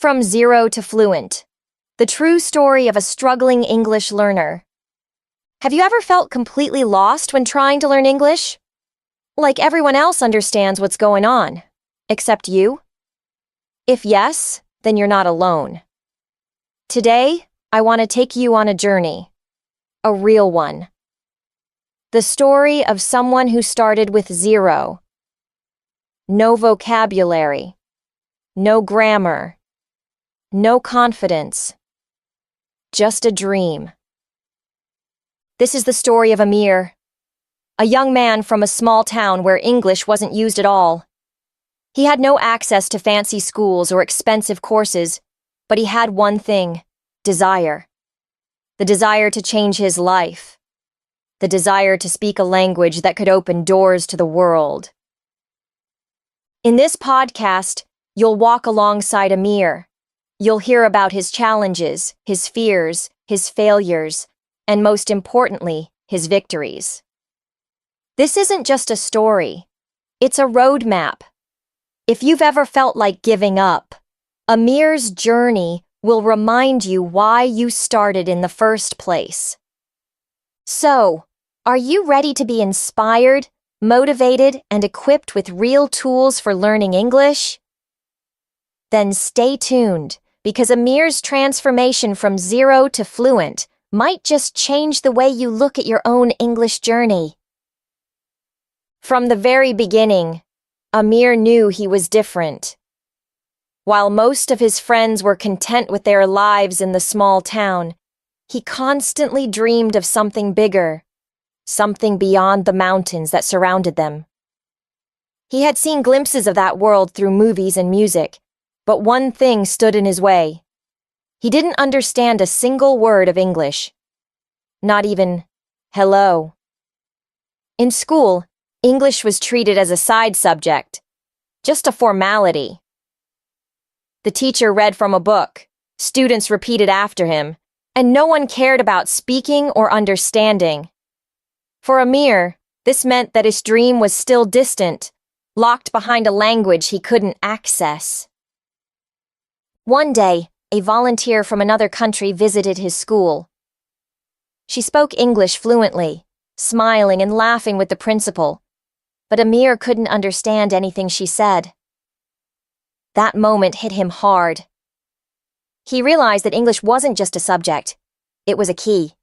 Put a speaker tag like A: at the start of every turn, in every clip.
A: From Zero to Fluent, the true story of a struggling English learner. Have you ever felt completely lost when trying to learn English? Like everyone else understands what's going on, except you? If yes, then you're not alone. Today, I want to take you on a journey. A real one. The story of someone who started with zero. No vocabulary. No grammar. No confidence. Just a dream. This is the story of Amir, a young man from a small town where English wasn't used at all. He had no access to fancy schools or expensive courses, but he had one thing: desire. The desire to change his life. The desire to speak a language that could open doors to the world. In this podcast, you'll walk alongside Amir. You'll hear about his challenges, his fears, his failures, and most importantly, his victories. This isn't just a story. It's a roadmap. If you've ever felt like giving up, Amir's journey will remind you why you started in the first place. So, are you ready to be inspired, motivated, and equipped with real tools for learning English? Then stay tuned, because Amir's transformation from zero to fluent might just change the way you look at your own English journey. From the very beginning, Amir knew he was different. While most of his friends were content with their lives in the small town, he constantly dreamed of something bigger, something beyond the mountains that surrounded them. He had seen glimpses of that world through movies and music, but one thing stood in his way. He didn't understand a single word of English. Not even hello. In school, English was treated as a side subject, just a formality. The teacher read from a book, students repeated after him, and no one cared about speaking or understanding. For Amir, this meant that his dream was still distant, locked behind a language he couldn't access. One day, a volunteer from another country visited his school. She spoke English fluently, smiling and laughing with the principal, but Amir couldn't understand anything she said. That moment hit him hard. He realized that English wasn't just a subject, it was a key.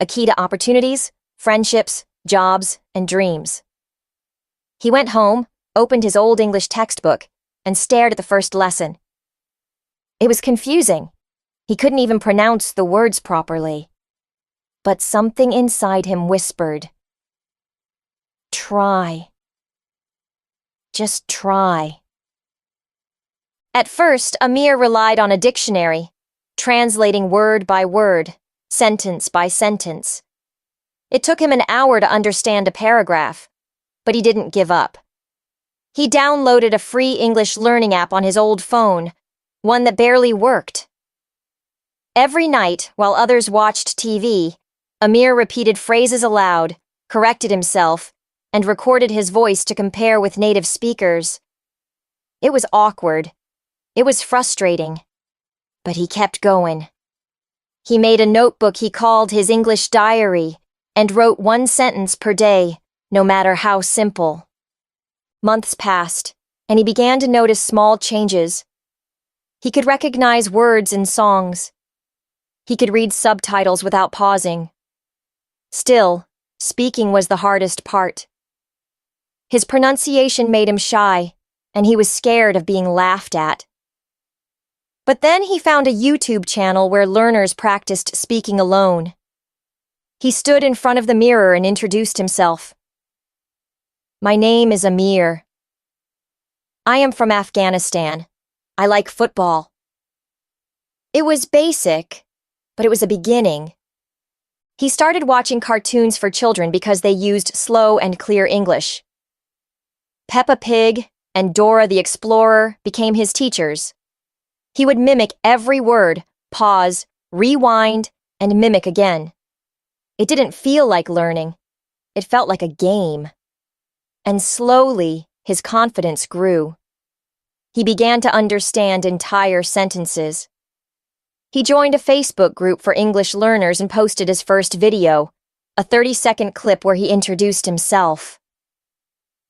A: A key to opportunities, friendships, jobs, and dreams. He went home, opened his old English textbook, and stared at the first lesson. It was confusing. He couldn't even pronounce the words properly. But something inside him whispered, "Try. Just try." At first, Amir relied on a dictionary, translating word by word, sentence by sentence. It took him an hour to understand a paragraph, but he didn't give up. He downloaded a free English learning app on his old phone, one that barely worked. Every night, while others watched TV, Amir repeated phrases aloud, corrected himself, and recorded his voice to compare with native speakers. It was awkward. It was frustrating. But he kept going. He made a notebook he called his English diary and wrote one sentence per day, no matter how simple. Months passed, and he began to notice small changes. He could recognize words in songs. He could read subtitles without pausing. Still, speaking was the hardest part. His pronunciation made him shy, and he was scared of being laughed at. But then he found a YouTube channel where learners practiced speaking alone. He stood in front of the mirror and introduced himself. "My name is Amir. I am from Afghanistan. I like football." It was basic, but it was a beginning. He started watching cartoons for children because they used slow and clear English. Peppa Pig and Dora the Explorer became his teachers. He would mimic every word, pause, rewind, and mimic again. It didn't feel like learning. It felt like a game. And slowly, his confidence grew. He began to understand entire sentences. He joined a Facebook group for English learners and posted his first video, a 30-second clip where he introduced himself.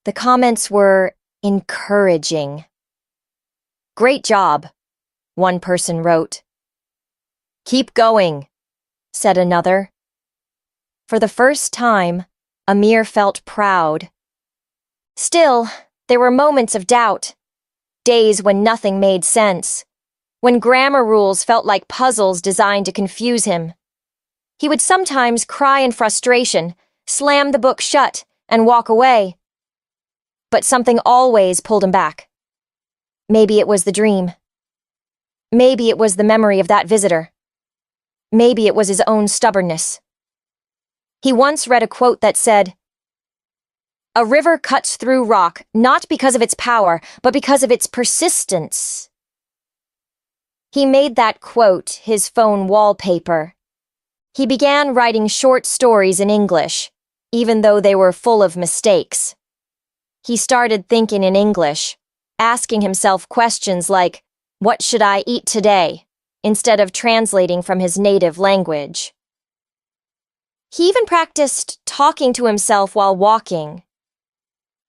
A: The comments were encouraging. "Great job," one person wrote. "Keep going," said another. For the first time, Amir felt proud. Still, there were moments of doubt, days when nothing made sense, when grammar rules felt like puzzles designed to confuse him. He would sometimes cry in frustration, slam the book shut, and walk away. But something always pulled him back. Maybe it was the dream. Maybe it was the memory of that visitor. Maybe it was his own stubbornness. He once read a quote that said, "A river cuts through rock not because of its power, but because of its persistence." He made that quote his phone wallpaper. He began writing short stories in English, even though they were full of mistakes. He started thinking in English, asking himself questions like, "What should I eat today?" instead of translating from his native language. He even practiced talking to himself while walking.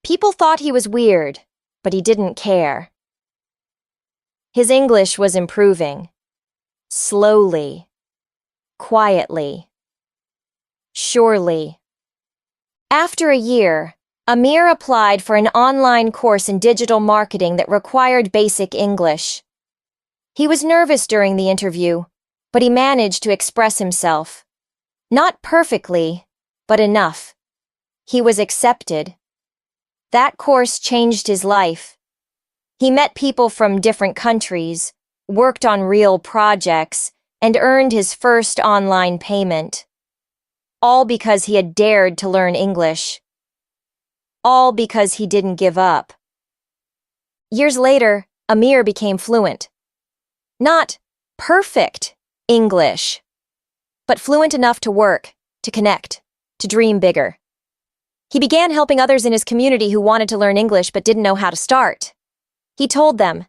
A: People thought he was weird, but he didn't care. His English was improving. Slowly. Quietly. Surely. After a year, Amir applied for an online course in digital marketing that required basic English. He was nervous during the interview, but he managed to express himself. Not perfectly, but enough. He was accepted. That course changed his life. He met people from different countries, worked on real projects, and earned his first online payment. All because he had dared to learn English. All because he didn't give up. Years later, Amir became fluent. Not perfect English, but fluent enough to work, to connect, to dream bigger. He began helping others in his community who wanted to learn English but didn't know how to start. He told them,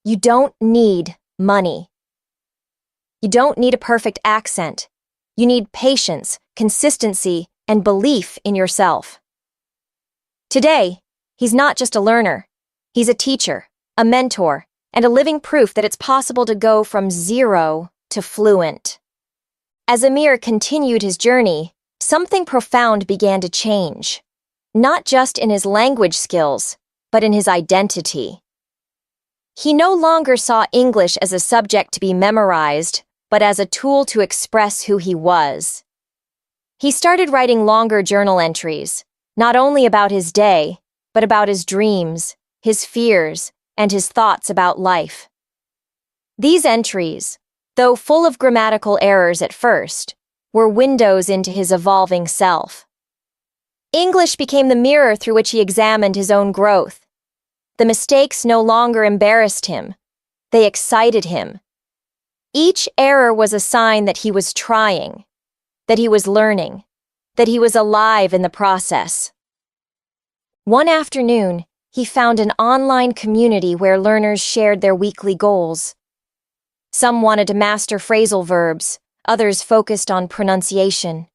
A: "You don't need money. You don't need a perfect accent. You need patience, consistency, and belief in yourself." Today, he's not just a learner. He's a teacher, a mentor, and a living proof that it's possible to go from zero to fluent. As Amir continued his journey, something profound began to change. Not just in his language skills, but in his identity. He no longer saw English as a subject to be memorized, but as a tool to express who he was. He started writing longer journal entries, not only about his day, but about his dreams, his fears, and his thoughts about life. These entries, though full of grammatical errors at first, were windows into his evolving self. English became the mirror through which he examined his own growth. The mistakes no longer embarrassed him. They excited him. Each error was a sign that he was trying, that he was learning, that he was alive in the process. One afternoon, he found an online community where learners shared their weekly goals. Some wanted to master phrasal verbs, others focused on pronunciation.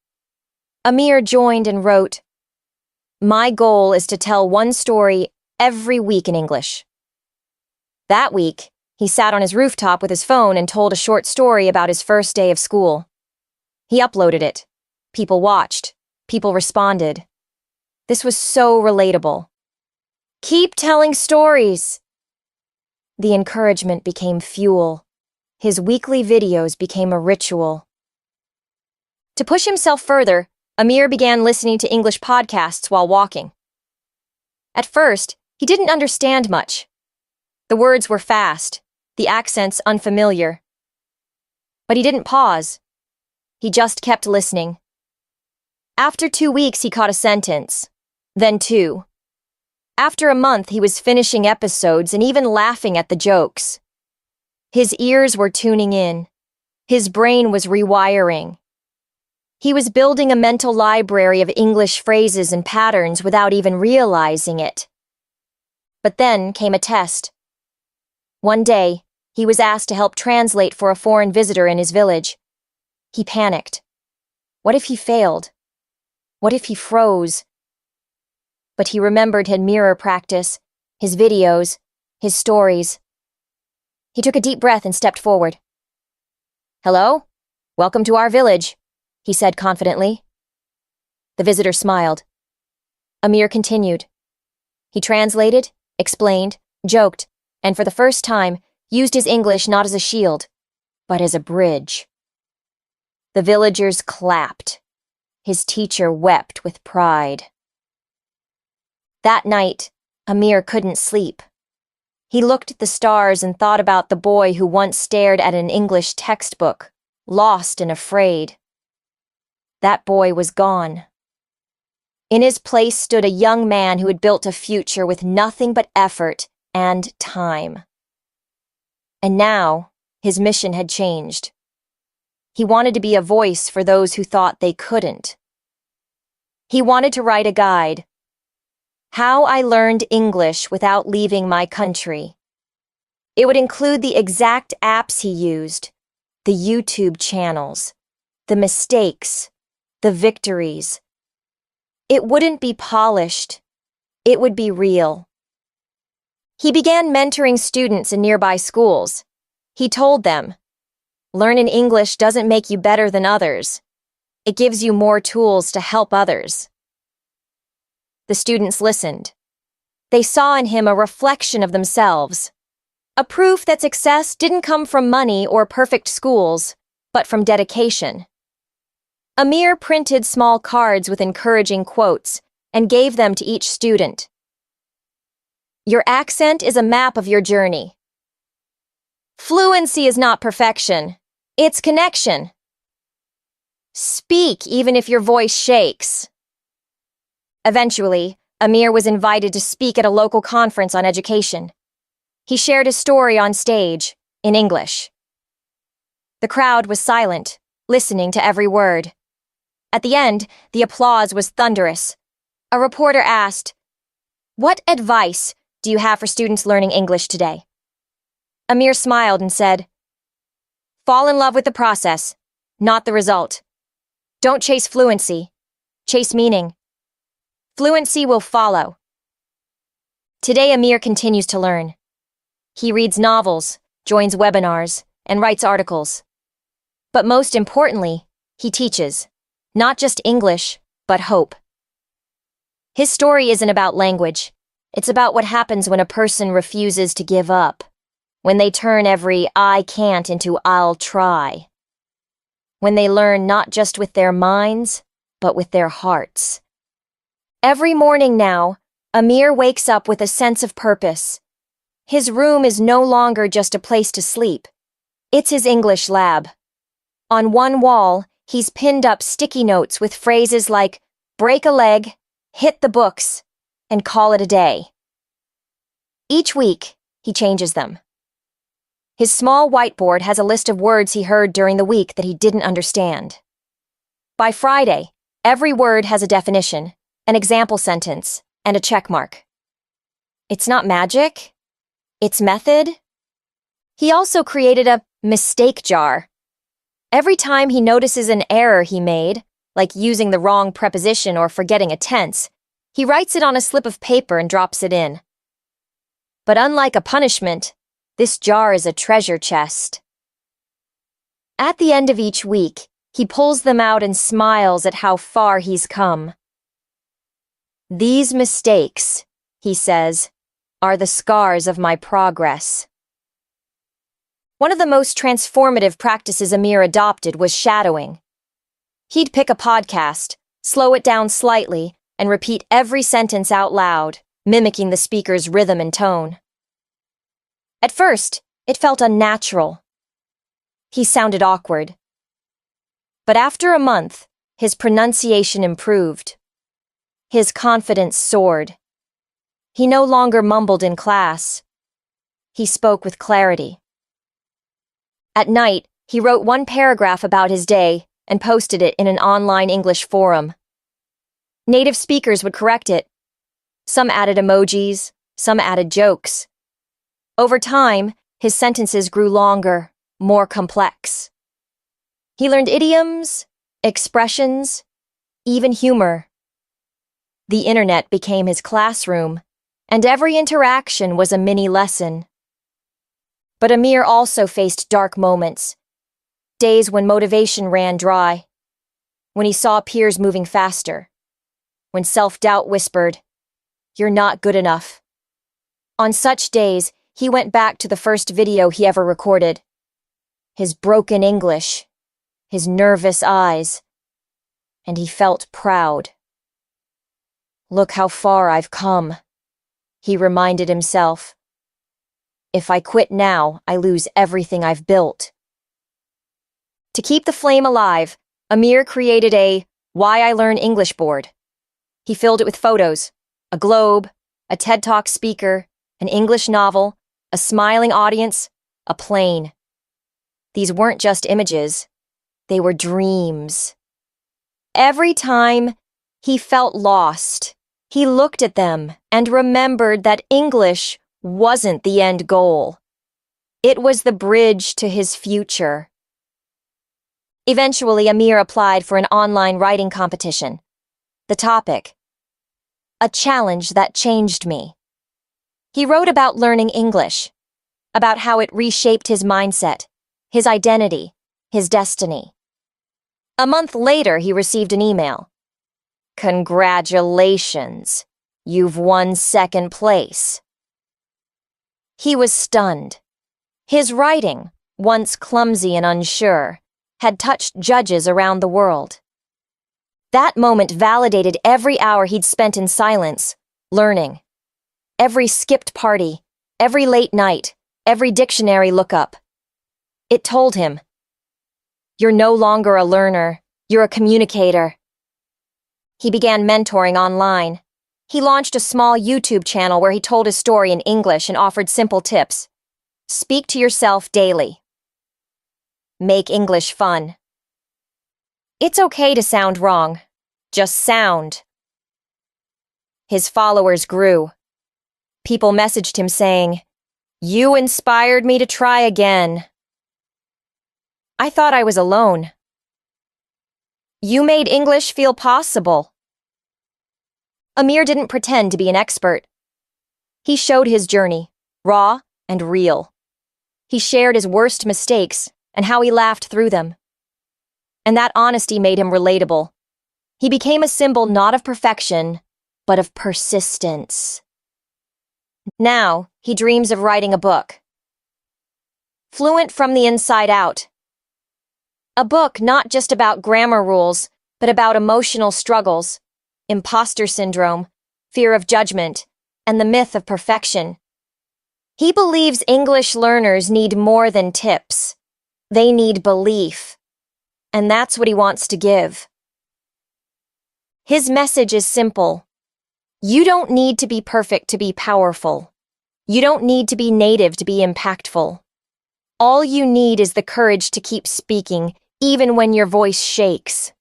A: Amir joined and wrote, "My goal is to tell one story every week in English." That week, he sat on his rooftop with his phone and told a short story about his first day of school. He uploaded it. People watched. People responded. This was so relatable. "Keep telling stories." The encouragement became fuel. His weekly videos became a ritual. To push himself further, Amir began listening to English podcasts while walking. At first, he didn't understand much. The words were fast, the accents unfamiliar. But he didn't pause. He just kept listening. After 2 weeks, he caught a sentence, then 2. After a month, he was finishing episodes and even laughing at the jokes. His ears were tuning in. His brain was rewiring. He was building a mental library of English phrases and patterns without even realizing it. But then came a test. One day, he was asked to help translate for a foreign visitor in his village. He panicked. What if he failed? What if he froze? But he remembered his mirror practice, his videos, his stories. He took a deep breath and stepped forward. "Hello? Welcome to our village," he said confidently. The visitor smiled. Amir continued. He translated, explained, joked, and for the first time, used his English not as a shield, but as a bridge. The villagers clapped. His teacher wept with pride. That night, Amir couldn't sleep. He looked at the stars and thought about the boy who once stared at an English textbook, lost and afraid. That boy was gone. In his place stood a young man who had built a future with nothing but effort and time. And now, his mission had changed. He wanted to be a voice for those who thought they couldn't. He wanted to write a guide. How I Learned English Without Leaving My Country. It would include the exact apps he used, the YouTube channels, the mistakes, the victories. It wouldn't be polished. It would be real. He began mentoring students in nearby schools. He told them, "Learning English doesn't make you better than others. It gives you more tools to help others." The students listened. They saw in him a reflection of themselves, a proof that success didn't come from money or perfect schools, but from dedication. Amir printed small cards with encouraging quotes and gave them to each student. "Your accent is a map of your journey. Fluency is not perfection, it's connection. Speak even if your voice shakes." Eventually, Amir was invited to speak at a local conference on education. He shared his story on stage, in English. The crowd was silent, listening to every word. At the end, the applause was thunderous. A reporter asked, "What advice do you have for students learning English today?" Amir smiled and said, "Fall in love with the process, not the result. Don't chase fluency, chase meaning. Fluency will follow." Today, Amir continues to learn. He reads novels, joins webinars, and writes articles. But most importantly, he teaches, not just English, but hope. His story isn't about language. It's about what happens when a person refuses to give up, when they turn every "I can't" into "I'll try." When they learn not just with their minds, but with their hearts. Every morning now, Amir wakes up with a sense of purpose. His room is no longer just a place to sleep. It's his English lab. On one wall, he's pinned up sticky notes with phrases like "break a leg," "hit the books," and "call it a day." Each week, he changes them. His small whiteboard has a list of words he heard during the week that he didn't understand. By Friday, every word has a definition, an example sentence, and a check mark. It's not magic. It's method. He also created a mistake jar. Every time he notices an error he made, like using the wrong preposition or forgetting a tense, he writes it on a slip of paper and drops it in. But unlike a punishment, this jar is a treasure chest. At the end of each week, he pulls them out and smiles at how far he's come. "These mistakes," he says, "are the scars of my progress." One of the most transformative practices Amir adopted was shadowing. He'd pick a podcast, slow it down slightly, and repeat every sentence out loud, mimicking the speaker's rhythm and tone. At first, it felt unnatural. He sounded awkward. But after a month, his pronunciation improved. His confidence soared. He no longer mumbled in class. He spoke with clarity. At night, he wrote one paragraph about his day and posted it in an online English forum. Native speakers would correct it. Some added emojis, some added jokes. Over time, His sentences grew longer, more complex. He learned idioms, expressions, even humor. The internet became his classroom, and every interaction was a mini lesson. But Amir also faced dark moments, days when motivation ran dry, when he saw peers moving faster, when self-doubt whispered, "You're not good enough." On such days, he went back to the first video he ever recorded. His broken English, his nervous eyes, and he felt proud. "Look how far I've come," he reminded himself. "If I quit now, I lose everything I've built." To keep the flame alive, Amir created a Why I Learn English board. He filled it with photos, a globe, a TED Talk speaker, an English novel, a smiling audience, a plane. These weren't just images, they were dreams. Every time he felt lost, he looked at them and remembered that English wasn't the end goal. It was the bridge to his future. Eventually, Amir applied for an online writing competition. The topic: a challenge that changed me. He wrote about learning English, about how it reshaped his mindset, his identity, his destiny. A month later, he received an email. "Congratulations, you've won second place." He was stunned. His writing, once clumsy and unsure, had touched judges around the world. That moment validated every hour he'd spent in silence, learning. Every skipped party, every late night, every dictionary lookup. It told him, "You're no longer a learner, you're a communicator." He began mentoring online. He launched a small YouTube channel where he told his story in English and offered simple tips. Speak to yourself daily. Make English fun. It's okay to sound wrong. Just sound. His followers grew. People messaged him saying, "You inspired me to try again." "I thought I was alone." "You made English feel possible." Amir didn't pretend to be an expert. He showed his journey, raw and real. He shared his worst mistakes and how he laughed through them. And that honesty made him relatable. He became a symbol not of perfection, but of persistence. Now, he dreams of writing a book. Fluent from the Inside Out. A book not just about grammar rules, but about emotional struggles, imposter syndrome, fear of judgment, and the myth of perfection. He believes English learners need more than tips. They need belief. And that's what he wants to give. His message is simple. You don't need to be perfect to be powerful. You don't need to be native to be impactful. All you need is the courage to keep speaking, even when your voice shakes.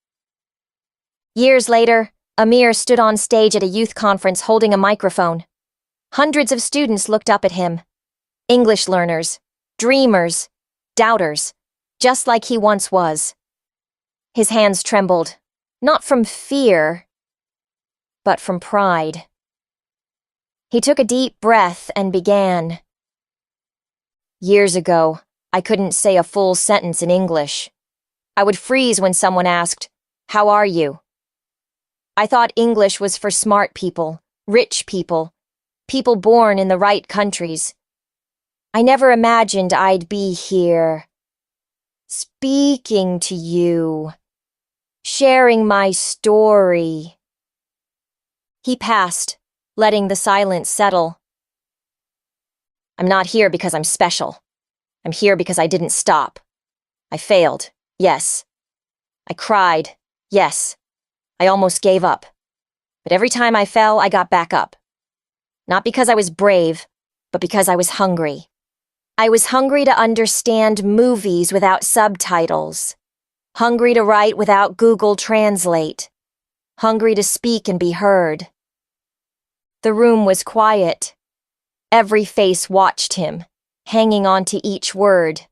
A: Years later, Amir stood on stage at a youth conference holding a microphone. Hundreds of students looked up at him. English learners, dreamers, doubters, just like he once was. His hands trembled, not from fear, but from pride. He took a deep breath and began. Years ago, I couldn't say a full sentence in English. I would freeze when someone asked, "How are you?" I thought English was for smart people, rich people, people born in the right countries. I never imagined I'd be here, speaking to you, sharing my story. He passed, letting the silence settle. I'm not here because I'm special. I'm here because I didn't stop. I failed, yes. I cried, yes. I almost gave up. But every time I fell, I got back up. Not because I was brave, but because I was hungry. I was hungry to understand movies without subtitles. Hungry to write without Google Translate. Hungry to speak and be heard. The room was quiet. Every face watched him, hanging on to each word.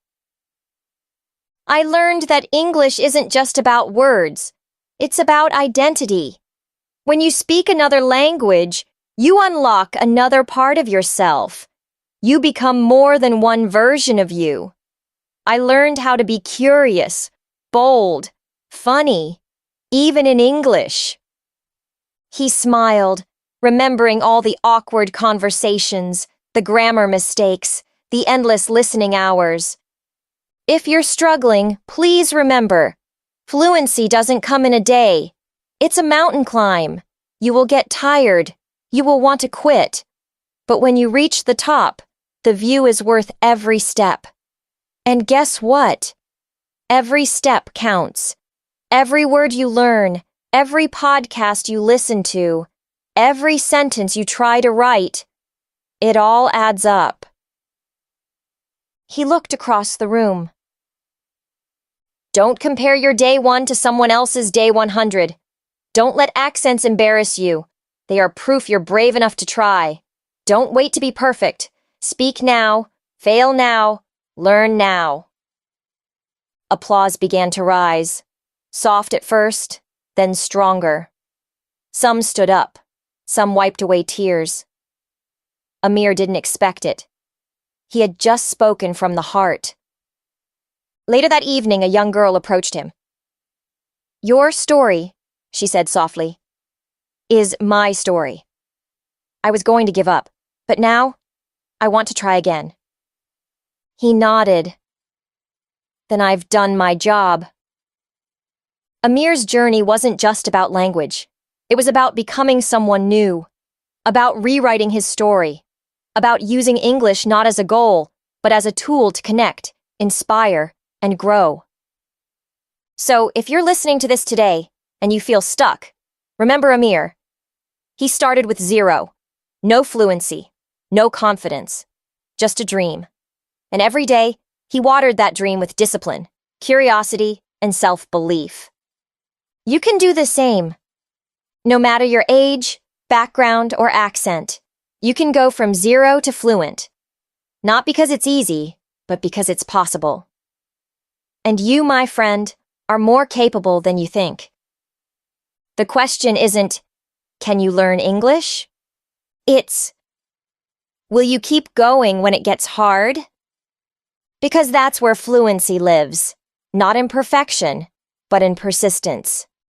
A: I learned that English isn't just about words. It's about identity. When you speak another language, you unlock another part of yourself. You become more than one version of you. I learned how to be curious, bold, funny, even in English. He smiled, remembering all the awkward conversations, the grammar mistakes, the endless listening hours. If you're struggling, please remember, fluency doesn't come in a day. It's a mountain climb. You will get tired. You will want to quit. But when you reach the top, the view is worth every step. And guess what? Every step counts. Every word you learn, every podcast you listen to, every sentence you try to write, it all adds up. He looked across the room. Don't compare your day 1 to someone else's day 100. Don't let accents embarrass you. They are proof you're brave enough to try. Don't wait to be perfect. Speak now, fail now, learn now. Applause began to rise, soft at first, then stronger. Some stood up, some wiped away tears. Amir didn't expect it. He had just spoken from the heart. Later that evening, a young girl approached him. Your story, she said softly, is my story. I was going to give up, but now I want to try again. He nodded. Then I've done my job. Amir's journey wasn't just about language. It was about becoming someone new, about rewriting his story, about using English not as a goal, but as a tool to connect, inspire, and grow. So, if you're listening to this today and you feel stuck, remember Amir. He started with 0, no fluency, no confidence, just a dream. And every day, he watered that dream with discipline, curiosity, and self-belief. You can do the same. No matter your age, background, or accent, you can go from 0 to fluent. Not because it's easy, but because it's possible. And you, my friend, are more capable than you think. The question isn't, can you learn English? It's, will you keep going when it gets hard? Because that's where fluency lives, not in perfection, but in persistence.